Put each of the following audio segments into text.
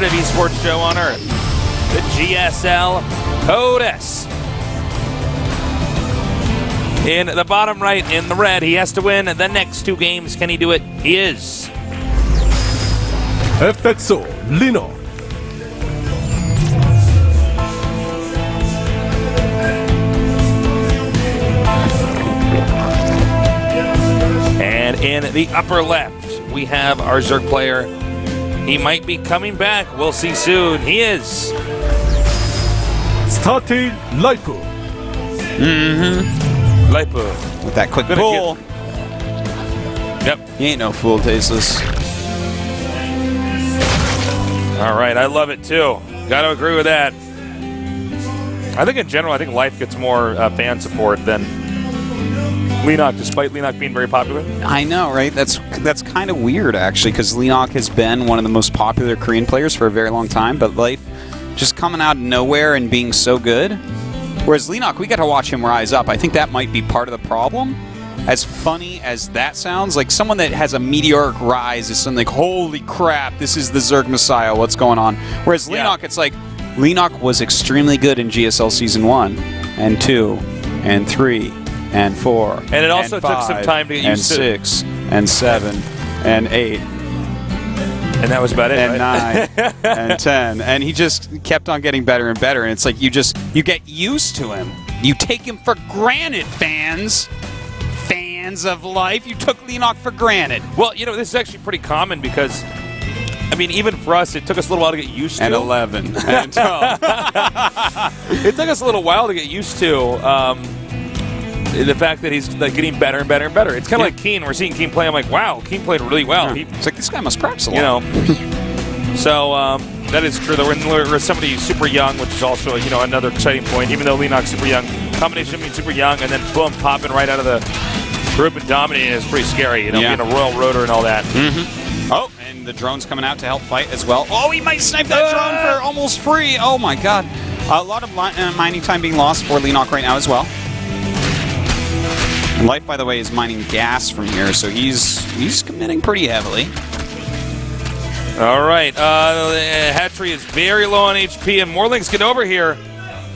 alternative esports show on Earth. The GSL Code S. In the bottom right, in the red, he has to win the next 2 games. Can he do it? He is. FXO Leenock. And in the upper left, we have our Zerg player. He might be coming back. We'll see soon. He is. Started Lipo. Lipo. With that quick Gonna pull. Yep. He ain't no fool, Tasteless. All right, I love it too. Got to agree with that. I think in general, I think Life gets more fan support than Leenock, despite Leenock being very popular. I know, right? That's kind of weird, actually, because Leenock has been one of the most popular Korean players for a very long time, but Life just coming out of nowhere and being so good. Whereas Leenock, we got to watch him rise up. I think that might be part of the problem. As funny as that sounds, like someone that has a meteoric rise is something like, holy crap, this is the Zerg Messiah, what's going on? Whereas Leenock, it's like, Leenock was extremely good in GSL Season 1, and 2, and 3, and 4, and it also took some time to get used to. And 6, and 7, and 8. And that was about it, and right? 9, and 10. And he just kept on getting better and better. And it's like you get used to him. You take him for granted, fans. Fans of Life. You took Leenock for granted. Well, you know, this is actually pretty common because, I mean, even for us, it took us a little while to get used to. And 11. And 12. It took us a little while to get used to the fact that he's like getting better and better and better. It's kind of like Keen. We're seeing Keen play. I'm like, wow, Keen played really well. It's like, this guy must practice a lot. You know. So that is true. We're somebody who's super young, which is also, you know, another exciting point. Even though Leenock's super young, combination of being super young and then boom, popping right out of the group and dominating is pretty scary. You know, being a royal rotor and all that. Oh, and the drone's coming out to help fight as well. Oh, he might snipe that drone for almost free. Oh my God. A lot of mining time being lost for Leenock right now as well. Life, by the way, is mining gas from here, so he's committing pretty heavily. All right, Hatchery is very low on HP, and Morlings get over here.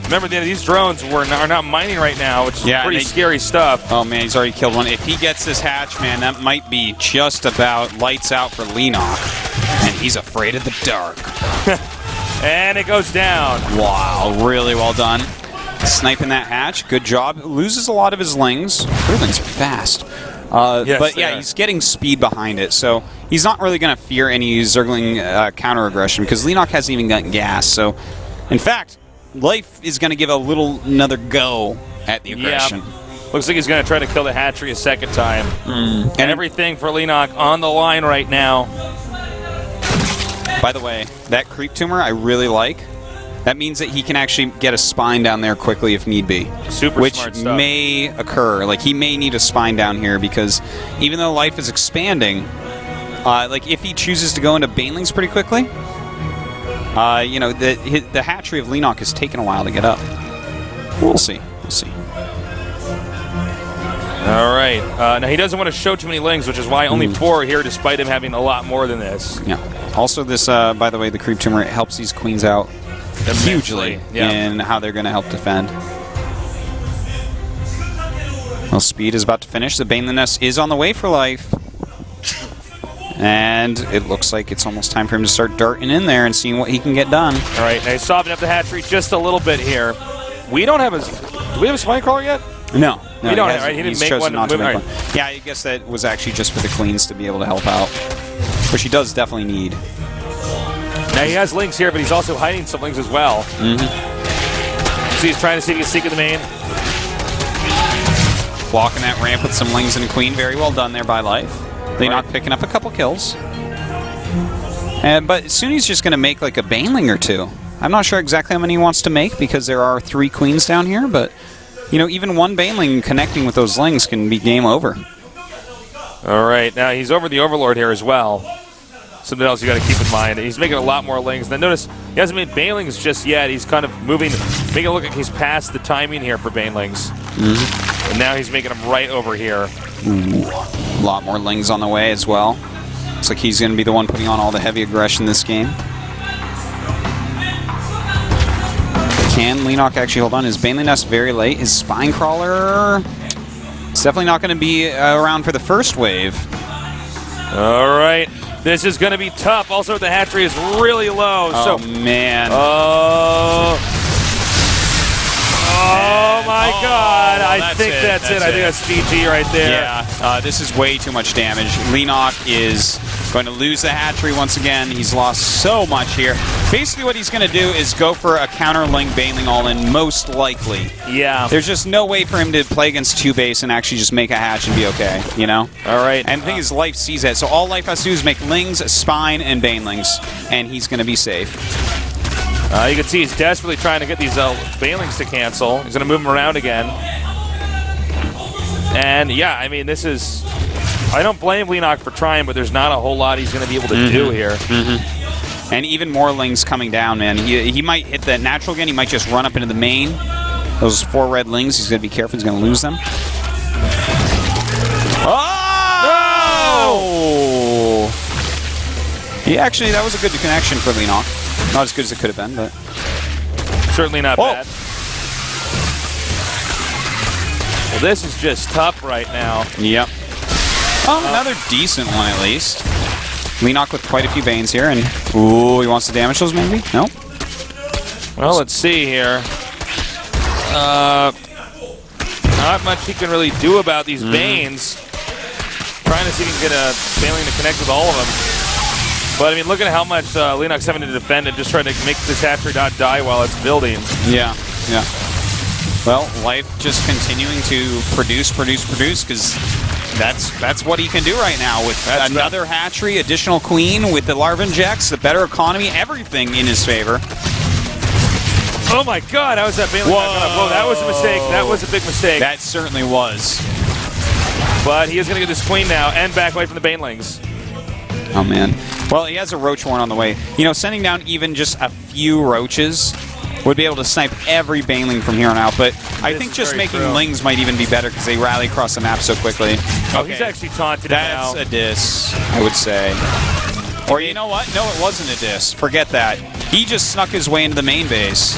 Remember, these drones are not mining right now, which is pretty scary stuff. Oh man, he's already killed one. If he gets this hatch, man, that might be just about lights out for Leenock, and he's afraid of the dark. And it goes down. Wow, really well done. Sniping that hatch, good job. Loses a lot of his lings. Their lings are fast. Yes, but yeah, he's getting speed behind it, so he's not really going to fear any Zergling counter-aggression because Leenock hasn't even gotten gas. So, in fact, Life is going to give another go at the aggression. Yeah. Looks like he's going to try to kill the Hatchery a second time. And everything for Leenock on the line right now. By the way, that creep tumor I really like. That means that he can actually get a spine down there quickly if need be. Super smart stuff. Which may occur. Like, he may need a spine down here because even though Life is expanding, like, if he chooses to go into Banelings pretty quickly, you know, the Hatchery of Leenock has taken a while to get up. We'll see. We'll see. All right. Now, he doesn't want to show too many lings, which is why only 4 are here, despite him having a lot more than this. Yeah. Also, this, by the way, the creep tumor, it helps these queens out hugely in how they're going to help defend. Well, speed is about to finish. The Bane the Nest is on the way for Life. And it looks like it's almost time for him to start darting in there and seeing what he can get done. All right, now he's softening up the Hatchery just a little bit here. We don't have do we have a spine crawler yet? No. We don't have, right? He didn't make one. Not to make one. Yeah, I guess that was actually just for the queens to be able to help out. Which he does definitely need. Now he has links here, but he's also hiding some links as well. So he's trying to see if he can sneak in the main. Blocking that ramp with some lings and a queen. Very well done there by Life. Leenock picking up a couple kills. But soon he's just going to make like a Baneling or 2. I'm not sure exactly how many he wants to make because there are 3 queens down here, but you know, even one Baneling connecting with those lings can be game over. All right, now he's over the Overlord here as well. Something else you got to keep in mind. He's making a lot more lings. Then notice he hasn't made Banelings just yet. He's kind of moving, making it look like he's past the timing here for Banelings. And now he's making them right over here. Ooh, a lot more lings on the way as well. Looks like he's going to be the one putting on all the heavy aggression this game. Can Leenock actually hold on? His Baneling Nest very late. His Spine Crawler... It's definitely not going to be around for the first wave. All right. This is going to be tough. Also, the hatchery is really low. Oh, man. Oh my God! I think that's it. I think that's GG right there. Yeah, this is way too much damage. Leenock is going to lose the hatchery once again. He's lost so much here. Basically, what he's going to do is go for a counter-ling Baneling all-in, most likely. Yeah. There's just no way for him to play against 2 base and actually just make a hatch and be okay, you know? All right. And the thing is, Life sees that. So all Life has to do is make Lings, Spine, and Banelings, and he's going to be safe. You can see he's desperately trying to get these Banelings to cancel. He's going to move them around again. And, yeah, I mean, this is... I don't blame Leenock for trying, but there's not a whole lot he's going to be able to do here. And even more Lings coming down, man. He might hit the natural again. He might just run up into the main. Those 4 red Lings, he's going to be careful. He's going to lose them. Oh! No! Yeah, actually, that was a good connection for Leenock. Not as good as it could have been, but... Certainly not bad. Well, this is just tough right now. Yep. Another decent one, at least. Leenock with quite a few Banes here, and... Ooh, he wants to damage those, maybe? No? Well, let's see here. Not much he can really do about these Banes. Trying to see if he can get a Baneling to connect with all of them. But, I mean, look at how much Leenock's having to defend and just trying to make this hatchery not die while it's building. Yeah, yeah. Well, Life just continuing to produce, because that's what he can do right now with another hatchery, additional queen, with the larva injects, the better economy, everything in his favor. Oh, my God. How was that Baneling? Whoa, that was a mistake. That was a big mistake. That certainly was. But he is going to get this queen now and back away from the Banelings. Oh, man. Well, he has a Roach Horn on the way. You know, sending down even just a few Roaches would be able to snipe every Baneling from here on out, but I think just making Lings might even be better because they rally across the map so quickly. Oh, he's actually taunted now. That's a diss, I would say. Or you know what? No, it wasn't a diss. Forget that. He just snuck his way into the main base.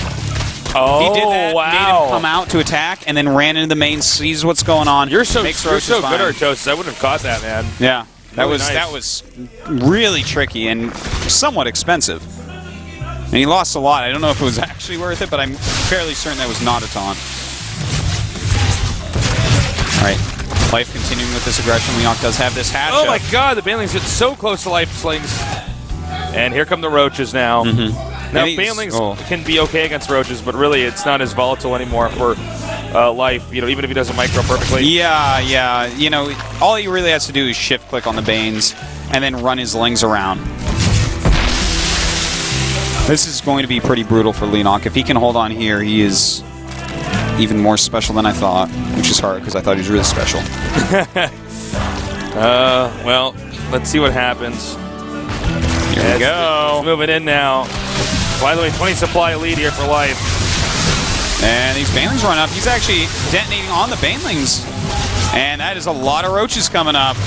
Oh, he did that, wow. Made him come out to attack, and then ran into the main, sees what's going on. You're so good, Artosis. I wouldn't have caught that, man. Yeah. Really that was really tricky and somewhat expensive. And he lost a lot. I don't know if it was actually worth it, but I'm fairly certain that was not a taunt. All right. Life continuing with this aggression. Leenock does have this hatch. Oh, my God. The Banelings get so close to Life Slings. And here come the Roaches now. Now, Banelings can be okay against Roaches, but really it's not as volatile anymore for Life, you know, even if he doesn't micro perfectly. Yeah, yeah. You know, all he really has to do is shift-click on the Banes and then run his Lings around. This is going to be pretty brutal for Leenock. If he can hold on here, he is even more special than I thought, which is hard because I thought he was really special. Well, let's see what happens. Here we go. He's moving in now. By the way, 20 supply lead here for Life. And these Banelings run up. He's actually detonating on the Banelings. And that is a lot of Roaches coming up.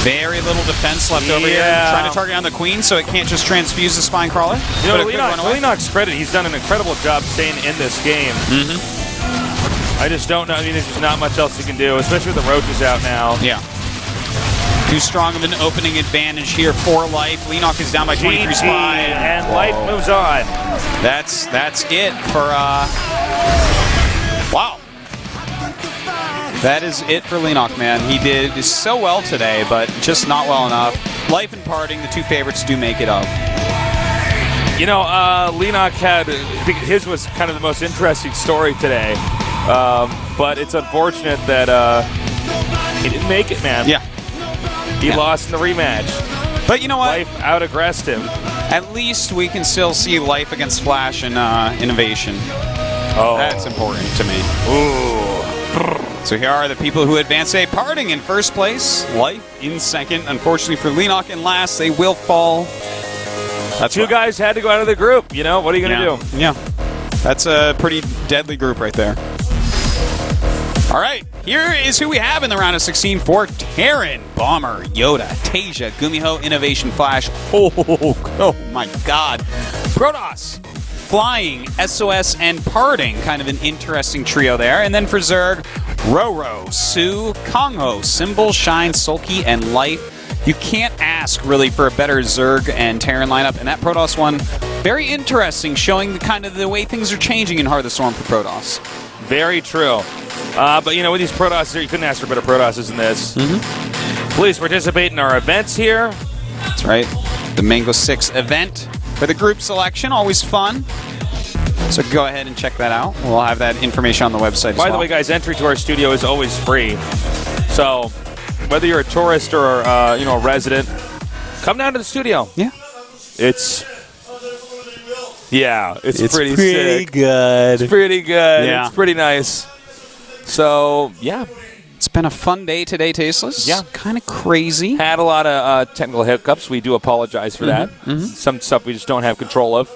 Very little defense left over here. Trying to target on the Queen so it can't just transfuse the Spine Crawler. You know, Leenock's credit, he's done an incredible job staying in this game. I just don't know. I mean, there's just not much else he can do, especially with the Roaches out now. Yeah. Too strong of an opening advantage here for Life. Leenock is down by 23 Spine. And Life moves on. That's it for... Wow. That is it for Leenock, man. He did so well today, but just not well enough. Life and Parting, the two favorites, do make it up. You know, Leenock had... I think his was kind of the most interesting story today. But it's unfortunate that he didn't make it, man. Yeah. He lost in the rematch. But you know what? Life out-aggressed him. At least we can still see Life against Flash and Innovation. Oh. That's important to me. Ooh. So here are the people who advance today. Parting in first place. Life in second. Unfortunately for Leenock in last. They will fall. That's Two guys had to go out of the group. You know, what are you going to do? Yeah. That's a pretty deadly group right there. All right, here is who we have in the round of 16 for Terran, Bomber, Yoda, Tasia, Gumiho, Innovation, Flash. Oh my God. Protoss, Flying, SOS, and Parting. Kind of an interesting trio there. And then for Zerg, Roro, Su, Kongho, Symbol, Shine, Sulky, and Life. You can't ask, really, for a better Zerg and Terran lineup. And that Protoss one, very interesting, showing the kind of the way things are changing in Heart of the Storm for Protoss. Very true. But, you know, with these Protosses here, you couldn't ask for better Protosses than this. Please participate in our events here. That's right. The MANGOSIX event for the group selection, always fun. So go ahead and check that out. We'll have that information on the website as well. By the way, guys, entry to our studio is always free. So whether you're a tourist or you know, a resident, come down to the studio. Yeah. It's pretty sick. good. It's pretty good. Yeah. It's pretty nice. So, yeah. It's been a fun day today, Tasteless. Yeah. Kind of crazy. Had a lot of technical hiccups. We do apologize for that. Some stuff we just don't have control of.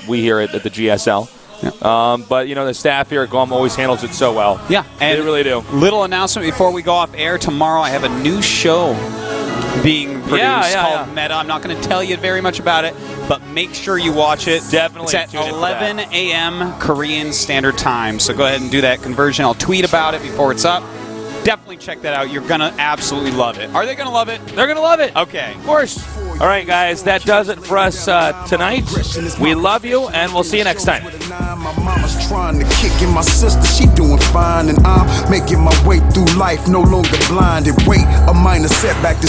We here at the GSL. Yeah. But, you know, the staff here at GOM always handles it so well. Yeah. And they really do. Little announcement before we go off air. Tomorrow I have a new show being produced called Meta. I'm not going to tell you very much about it, but make sure you watch it. Definitely. It's at 11 a.m. Korean Standard Time. So go ahead and do that conversion. I'll tweet about it before it's up. Definitely check that out. You're going to absolutely love it. Are they going to love it? They're going to love it. Okay. Of course. All right, guys, that does it for us tonight. We love you, and we'll see you next time. My mama's trying to kick in my sister, she doing fine, and I'm making my way through life, no longer blinded. Wait, a minor setback. This